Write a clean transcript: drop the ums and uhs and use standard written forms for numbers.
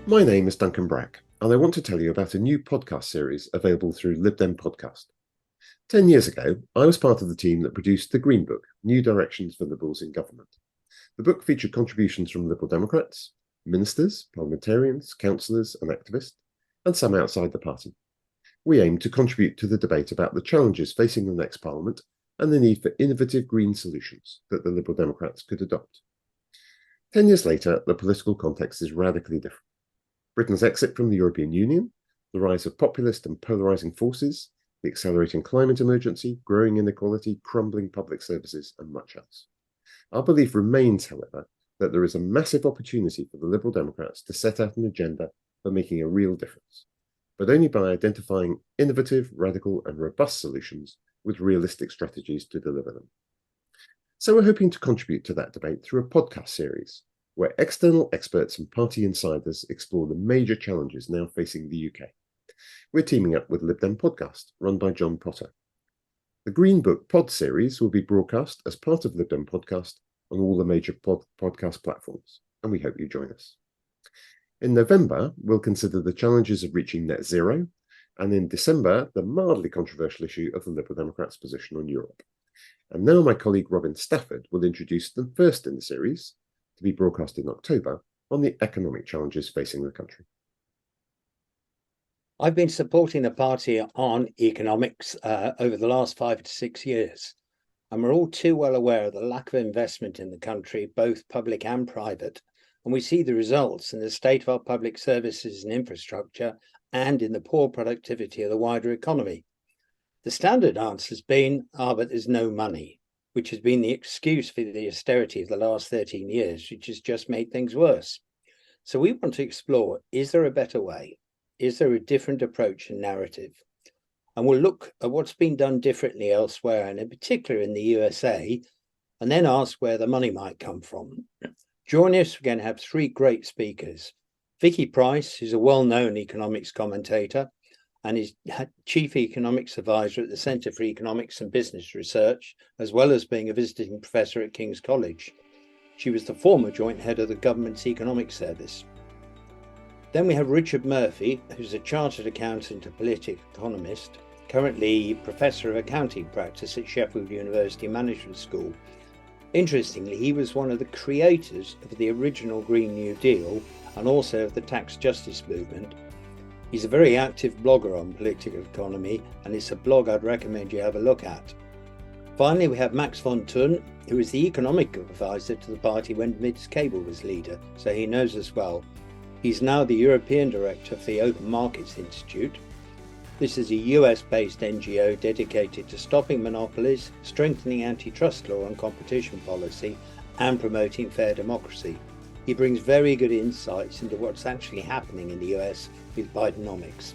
My name is Duncan Brack, and I want to tell you about a new podcast series available through Lib Dem Podcast. 10 years ago, I was part of the team that produced the Green Book, New Directions for Liberals in Government. The book featured contributions from Liberal Democrats, ministers, parliamentarians, councillors and activists, and some outside the party. We aimed to contribute to the debate about the challenges facing the next Parliament and the need for innovative green solutions that the Liberal Democrats could adopt. 10 years later, the political context is radically different. Britain's exit from the European Union, the rise of populist and polarising forces, the accelerating climate emergency, growing inequality, crumbling public services, and much else. Our belief remains, however, that there is a massive opportunity for the Liberal Democrats to set out an agenda for making a real difference, but only by identifying innovative, radical, and robust solutions with realistic strategies to deliver them. So we're hoping to contribute to that debate through a podcast series, where external experts and party insiders explore the major challenges now facing the UK. We're teaming up with Lib Dem Podcast, run by John Potter. The Green Book Pod series will be broadcast as part of Lib Dem Podcast on all the major podcast platforms, and we hope you join us. In November, we'll consider the challenges of reaching net zero, and in December, the mildly controversial issue of the Liberal Democrats' position on Europe. And now my colleague Robin Stafford will introduce the first in the series, to be broadcast in October, on the economic challenges facing the country. I've been supporting the party on economics over the last 5 to 6 years, and we're all too well aware of the lack of investment in the country, both public and private, and we see the results in the state of our public services and infrastructure and in the poor productivity of the wider economy. The standard answer has been, but there's no money, which has been the excuse for the austerity of the last 13 years, which has just made things worse. So we want to explore, is there a better way? Is there a different approach and narrative? And we'll look at what's been done differently elsewhere, and in particular in the USA, and then ask where the money might come from. Joining us, we're going to have 3 great speakers. Vicky Price, who's a well-known economics commentator, and is Chief Economics Advisor at the Centre for Economics and Business Research, as well as being a visiting professor at King's College. She was the former joint head of the government's economics service. Then we have Richard Murphy, who's a chartered accountant and political economist, currently Professor of Accounting Practice at Sheffield University Management School. Interestingly, he was one of the creators of the original Green New Deal and also of the tax justice movement. He's a very active blogger on political economy, and it's a blog I'd recommend you have a look at. Finally, we have Max von Thun, who is the economic advisor to the party when Mids Cable was leader, so he knows us well. He's now the European director for the Open Markets Institute. This is a US-based NGO dedicated to stopping monopolies, strengthening antitrust law and competition policy, and promoting fair democracy. He brings very good insights into what's actually happening in the US with Bidenomics.